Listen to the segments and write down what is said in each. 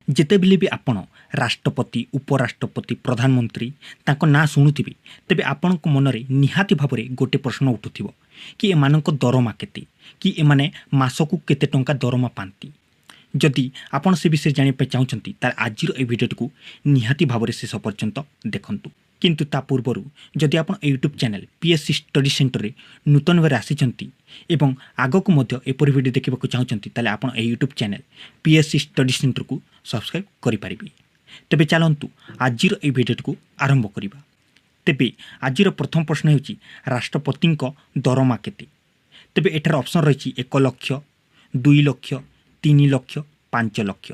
ଯେତେବେଳେ ବି ଆପଣ ରାଷ୍ଟ୍ରପତି ଉପରାଷ୍ଟ୍ରପତି ପ୍ରଧାନମନ୍ତ୍ରୀ ତାଙ୍କ ନାଁ ଶୁଣୁଥିବେ ତେବେ ଆପଣଙ୍କ ମନରେ ନିହାତି ଭାବରେ ଗୋଟେ ପ୍ରଶ୍ନ ଉଠୁଥିବ କି ଏମାନଙ୍କ ଦରମା କେତେ, କି ଏମାନେ ମାସକୁ କେତେ ଟଙ୍କା ଦରମା ପାଆନ୍ତି। ଯଦି ଆପଣ ସେ ବିଷୟରେ ଜାଣିବା ପାଇଁ ଚାହୁଁଛନ୍ତି ତାହେଲେ ଆଜିର ଏହି ଭିଡ଼ିଓଟିକୁ ନିହାତି ଭାବରେ ଶେଷ ପର୍ଯ୍ୟନ୍ତ ଦେଖନ୍ତୁ। କିନ୍ତୁ ତା ପୂର୍ବରୁ ଯଦି ଆପଣ ୟୁଟ୍ୟୁବ୍ ଚ୍ୟାନେଲ୍ PSC ଷ୍ଟଡି ସେଣ୍ଟରରେ ନୂତନ ଭାବରେ ଆସିଛନ୍ତି ଏବଂ ଆଗକୁ ମଧ୍ୟ ଏପରି ଭିଡ଼ିଓ ଦେଖିବାକୁ ଚାହୁଁଛନ୍ତି ତାହେଲେ ଆପଣ ଏହି ୟୁଟ୍ୟୁବ୍ ଚ୍ୟାନେଲ୍ PSC ଷ୍ଟଡି ସେଣ୍ଟରକୁ ସବସ୍କ୍ରାଇବ୍ କରିପାରିବେ। ତେବେ ଚାଲନ୍ତୁ ଆଜିର ଏହି ଭିଡ଼ିଓଟିକୁ ଆରମ୍ଭ କରିବା। ତେବେ ଆଜିର ପ୍ରଥମ ପ୍ରଶ୍ନ ହେଉଛି ରାଷ୍ଟ୍ରପତିଙ୍କ ଦରମା କେତେ। ତେବେ ଏଠାରେ ଅପସନ୍ ରହିଛି 1 ଲକ୍ଷ, 2 ଲକ୍ଷ, 3 ଲକ୍ଷ, 5 ଲକ୍ଷ।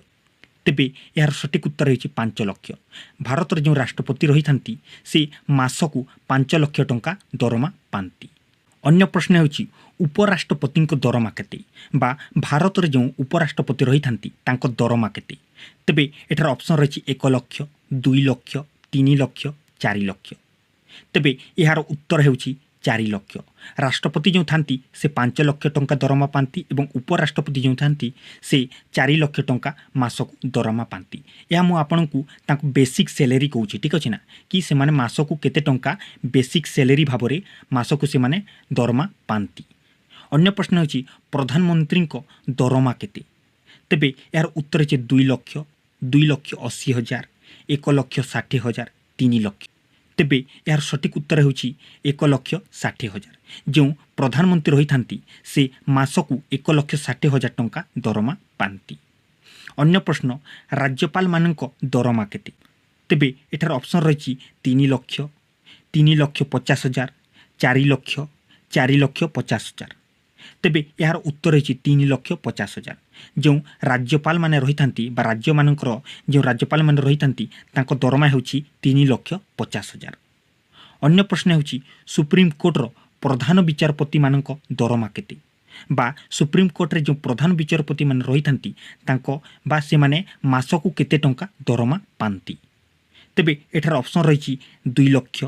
ତେବେ ଏହାର ସଠିକ୍ ଉତ୍ତର ହେଉଛି 5 ଲକ୍ଷ। ଭାରତର ଯେଉଁ ରାଷ୍ଟ୍ରପତି ରହିଥାନ୍ତି ସେ ମାସକୁ 5 ଲକ୍ଷ ଟଙ୍କା ଦରମା ପାଆନ୍ତି। ଅନ୍ୟ ପ୍ରଶ୍ନ ହେଉଛି ଉପରାଷ୍ଟ୍ରପତିଙ୍କ ଦରମା କେତେ ବା ଭାରତରେ ଯେଉଁ ଉପରାଷ୍ଟ୍ରପତି ରହିଥାନ୍ତି ତାଙ୍କ ଦରମା କେତେ। ତେବେ ଏଠାରେ ଅପସନ୍ ରହିଛି 1 ଲକ୍ଷ, 2 ଲକ୍ଷ, 3 ଲକ୍ଷ, 4 ଲକ୍ଷ। ତେବେ ଏହାର ଉତ୍ତର ହେଉଛି 4 ଲକ୍ଷ। ରାଷ୍ଟ୍ରପତି ଯେଉଁ ଥାନ୍ତି ସେ 5 ଲକ୍ଷ ଟଙ୍କା ଦରମା ପାଆନ୍ତି ଏବଂ ଉପରାଷ୍ଟ୍ରପତି ଯେଉଁ ଥାନ୍ତି ସେ 4 ଲକ୍ଷ ଟଙ୍କା ମାସକୁ ଦରମା ପାଆନ୍ତି। ଏହା ମୁଁ ଆପଣଙ୍କୁ ତାଙ୍କୁ ବେସିକ୍ ସ୍ୟାଲେରୀ କହୁଛି, ଠିକ୍ ଅଛି ନା, କି ସେମାନେ ମାସକୁ କେତେ ଟଙ୍କା ବେସିକ୍ ସ୍ୟାଲେରୀ ଭାବରେ ମାସକୁ ସେମାନେ ଦରମା ପାଆନ୍ତି। ଅନ୍ୟ ପ୍ରଶ୍ନ ହେଉଛି ପ୍ରଧାନମନ୍ତ୍ରୀଙ୍କ ଦରମା କେତେ। ତେବେ ଏହାର ଉତ୍ତର ହେଉଛି 2 ଲକ୍ଷ, 2 ଲକ୍ଷ 80 ହଜାର, 1 ଲକ୍ଷ 60 ହଜାର, 3 ଲକ୍ଷ। ତେବେ ଏହାର ସଠିକ୍ ଉତ୍ତର ହେଉଛି 1 ଲକ୍ଷ 60 ହଜାର। ଯେଉଁ ପ୍ରଧାନମନ୍ତ୍ରୀ ରହିଥାନ୍ତି ସେ ମାସକୁ 1 ଲକ୍ଷ 60 ହଜାର ଟଙ୍କା ଦରମା ପାଆନ୍ତି। ଅନ୍ୟ ପ୍ରଶ୍ନ ରାଜ୍ୟପାଳମାନଙ୍କ ଦରମା କେତେ। ତେବେ ଏଠାରେ ଅପସନ୍ ରହିଛି 3 ଲକ୍ଷ, 3 ଲକ୍ଷ 50 ହଜାର, 4 ଲକ୍ଷ, 4 ଲକ୍ଷ 50 ହଜାର। ତେବେ ଏହାର ଉତ୍ତର ହେଉଛି 3 ଲକ୍ଷ 50 ହଜାର। ଯେଉଁ ରାଜ୍ୟପାଳମାନେ ରହିଥାନ୍ତି ବା ରାଜ୍ୟମାନଙ୍କର ଯେଉଁ ରାଜ୍ୟପାଳମାନେ ରହିଥାନ୍ତି ତାଙ୍କ ଦରମା ହେଉଛି 3 ଲକ୍ଷ 50 ହଜାର। ଅନ୍ୟ ପ୍ରଶ୍ନ ହେଉଛି ସୁପ୍ରିମକୋର୍ଟର ପ୍ରଧାନ ବିଚାରପତିମାନଙ୍କ ଦରମା କେତେ ବା ସୁପ୍ରିମକୋର୍ଟରେ ଯେଉଁ ପ୍ରଧାନ ବିଚାରପତିମାନେ ରହିଥାନ୍ତି ତାଙ୍କ ବା ସେମାନେ ମାସକୁ କେତେ ଟଙ୍କା ଦରମା ପାଆନ୍ତି। ତେବେ ଏଠାରେ ଅପସନ୍ ରହିଛି 2 ଲକ୍ଷ,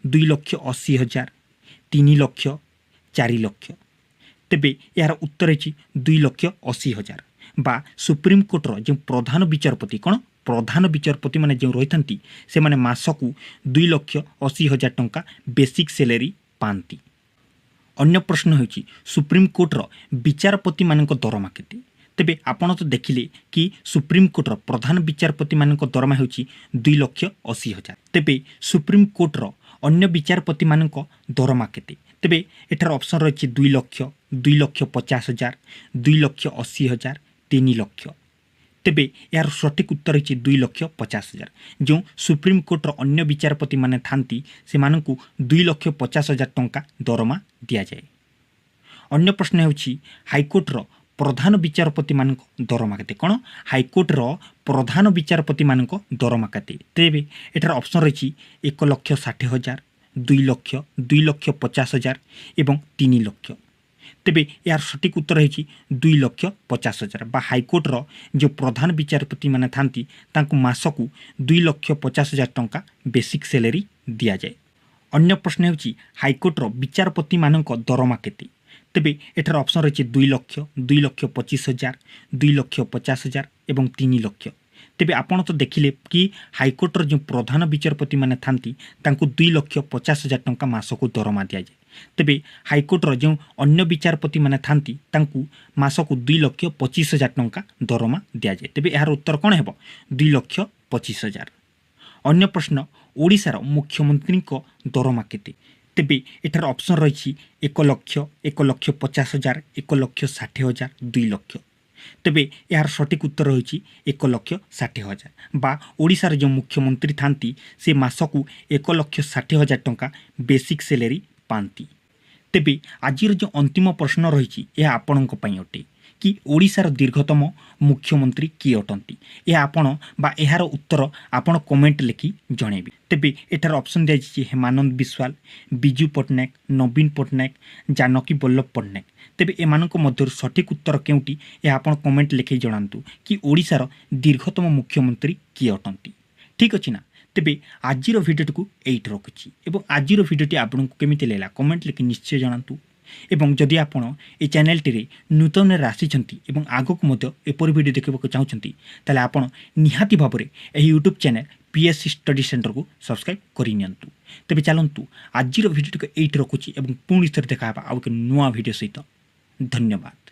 2 ଲକ୍ଷ 80 ହଜାର, 3 ଲକ୍ଷ, 4 ଲକ୍ଷ। ତେବେ ଏହାର ଉତ୍ତର ହେଉଛି 2 ଲକ୍ଷ 80 ହଜାର ବା ସୁପ୍ରିମକୋର୍ଟର ଯେଉଁ ପ୍ରଧାନ ବିଚାରପତି ପ୍ରଧାନ ବିଚାରପତିମାନେ ଯେଉଁ ରହିଥାନ୍ତି ସେମାନେ ମାସକୁ 2 ଲକ୍ଷ 80 ହଜାର ଟଙ୍କା ବେସିକ୍ ସ୍ୟାଲେରୀ ପାଆନ୍ତି। ଅନ୍ୟ ପ୍ରଶ୍ନ ହେଉଛି ସୁପ୍ରିମକୋର୍ଟର ବିଚାରପତିମାନଙ୍କ ଦରମା କେତେ। ତେବେ ଆପଣ ତ ଦେଖିଲେ କି ସୁପ୍ରିମକୋର୍ଟର ପ୍ରଧାନ ବିଚାରପତିମାନଙ୍କ ଦରମା ହେଉଛି 2 ଲକ୍ଷ 80 ହଜାର। ତେବେ ସୁପ୍ରିମକୋର୍ଟର ଅନ୍ୟ ବିଚାରପତିମାନଙ୍କ ଦରମା କେତେ। ତେବେ ଏଠାରେ ଅପସନ୍ ରହିଛି 2 ଲକ୍ଷ, 2 ଲକ୍ଷ 50 ହଜାର, 2 ଲକ୍ଷ 80 ହଜାର, 3 ଲକ୍ଷ। ତେବେ ଏହାର ସଠିକ୍ ଉତ୍ତର ହେଉଛି 2 ଲକ୍ଷ 50 ହଜାର। ଯେଉଁ ସୁପ୍ରିମକୋର୍ଟର ଅନ୍ୟ ବିଚାରପତିମାନେ ଥାନ୍ତି ସେମାନଙ୍କୁ 2 ଲକ୍ଷ 50 ହଜାର ଟଙ୍କା ଦରମା ଦିଆଯାଏ। ଅନ୍ୟ ପ୍ରଶ୍ନ ହେଉଛି ହାଇକୋର୍ଟର ପ୍ରଧାନ ବିଚାରପତିମାନଙ୍କ ଦରମା କେତେ। ହାଇକୋର୍ଟର ପ୍ରଧାନ ବିଚାରପତିମାନଙ୍କ ଦରମା କେତେ। ତେବେ ଏଠାରେ ଅପସନ୍ ରହିଛି 1 ଲକ୍ଷ 60 ହଜାର, 2 ଲକ୍ଷ, 2 ଲକ୍ଷ 50 ହଜାର ଏବଂ 3 ଲକ୍ଷ। ତେବେ ଏହାର ସଠିକ୍ ଉତ୍ତର ହେଉଛି 2 ଲକ୍ଷ 50 ହଜାର ବା ହାଇକୋର୍ଟର ଯେଉଁ ପ୍ରଧାନ ବିଚାରପତିମାନେ ଥାନ୍ତି ତାଙ୍କୁ ମାସକୁ 2 ଲକ୍ଷ 50 ହଜାର ଟଙ୍କା ବେସିକ୍ ସ୍ୟାଲେରୀ ଦିଆଯାଏ। ଅନ୍ୟ ପ୍ରଶ୍ନ ହେଉଛି ହାଇକୋର୍ଟର ବିଚାରପତିମାନଙ୍କ ଦରମା କେତେ। ତେବେ ଏଠାରେ ଅପସନ୍ ରହିଛି 2 ଲକ୍ଷ, 2 ଲକ୍ଷ 25 ହଜାର, 2 ଲକ୍ଷ 50 ହଜାର ଏବଂ 3 ଲକ୍ଷ। ତେବେ ଆପଣ ତ ଦେଖିଲେ କି ହାଇକୋର୍ଟର ଯେଉଁ ପ୍ରଧାନ ବିଚାରପତିମାନେ ଥାନ୍ତି ତାଙ୍କୁ 2 ଲକ୍ଷ 50 ହଜାର ଟଙ୍କା ମାସକୁ ଦରମା ଦିଆଯାଏ। ତେବେ ହାଇକୋର୍ଟର ଯେଉଁ ଅନ୍ୟ ବିଚାରପତିମାନେ ଥାନ୍ତି ତାଙ୍କୁ ମାସକୁ 2 ଲକ୍ଷ 25 ହଜାର ଟଙ୍କା ଦରମା ଦିଆଯାଏ। ତେବେ ଏହାର ଉତ୍ତର କ'ଣ ହେବ 2 ଲକ୍ଷ 25 ହଜାର। ଅନ୍ୟ ପ୍ରଶ୍ନ ଓଡ଼ିଶାର ମୁଖ୍ୟମନ୍ତ୍ରୀଙ୍କ ଦରମା କେତେ। ତେବେ ଏଠାରେ ଅପସନ୍ ରହିଛି 1 ଲକ୍ଷ, 1 ଲକ୍ଷ 50 ହଜାର, 1 ଲକ୍ଷ 60 ହଜାର, 2 ଲକ୍ଷ। ତେବେ ଏହାର ସଠିକ୍ ଉତ୍ତର ହେଉଛି 1 ଲକ୍ଷ 60 ହଜାର ବା ଓଡ଼ିଶାର ଯେଉଁ ମୁଖ୍ୟମନ୍ତ୍ରୀ ଥାନ୍ତି ସେ ମାସକୁ 1 ଲକ୍ଷ 60 ହଜାର ଟଙ୍କା ବେସିକ୍ ସ୍ୟାଲେରୀ ପାଆନ୍ତି। ତେବେ ଆଜିର ଯେଉଁ ଅନ୍ତିମ ପ୍ରଶ୍ନ ରହିଛି ଏହା ଆପଣଙ୍କ ପାଇଁ ଅଟେ କି ଓଡ଼ିଶାର ଦୀର୍ଘତମ ମୁଖ୍ୟମନ୍ତ୍ରୀ କିଏ ଅଟନ୍ତି। ଏହା ଆପଣ ବା ଏହାର ଉତ୍ତର ଆପଣ କମେଣ୍ଟ ଲେଖି ଜଣାଇବେ। ତେବେ ଏଠାରେ ଅପସନ୍ ଦିଆଯାଇଛି ହେମାନନ୍ଦ ବିଶ୍ୱାଳ, ବିଜୁ ପଟ୍ଟନାୟକ, ନବୀନ ପଟ୍ଟନାୟକ, ଜାନକୀ ବଲ୍ଲଭ ପଟ୍ଟନାୟକ। ତେବେ ଏମାନଙ୍କ ମଧ୍ୟରୁ ସଠିକ୍ ଉତ୍ତର କେଉଁଟି ଏହା ଆପଣ କମେଣ୍ଟ ଲେଖି ଜଣାନ୍ତୁ କି ଓଡ଼ିଶାର ଦୀର୍ଘତମ ମୁଖ୍ୟମନ୍ତ୍ରୀ କିଏ ଅଟନ୍ତି। ଠିକ୍ ଅଛି ନା। ତେବେ ଆଜିର ଭିଡ଼ିଓଟିକୁ ଏଇଠି ରଖୁଛି ଏବଂ ଆଜିର ଭିଡ଼ିଓଟି ଆପଣଙ୍କୁ କେମିତି ଲାଗିଲା କମେଣ୍ଟ ଲେଖି ନିଶ୍ଚୟ ଜଣାନ୍ତୁ। ଏବଂ ଯଦି ଆପଣ ଏ ଚ୍ୟାନେଲଟିରେ ନୂତନରେ ଆସିଛନ୍ତି ଏବଂ ଆଗକୁ ମଧ୍ୟ ଏପରି ଭିଡ଼ିଓ ଦେଖିବାକୁ ଚାହୁଁଛନ୍ତି ତାହେଲେ ଆପଣ ନିହାତି ଭାବରେ ଏହି ୟୁଟ୍ୟୁବ୍ ଚ୍ୟାନେଲ ପିଏସ୍ସି ଷ୍ଟଡି ସେଣ୍ଟରକୁ ସବସ୍କ୍ରାଇବ୍ କରିନିଅନ୍ତୁ। ତେବେ ଚାଲନ୍ତୁ ଆଜିର ଭିଡ଼ିଓଟିକୁ ଏଇଠି ରଖୁଛି ଏବଂ ପୁଣି ଥରେ ଦେଖା ହେବା ଆଉ ଏକ ନୂଆ ଭିଡ଼ିଓ ସହିତ। ଧନ୍ୟବାଦ।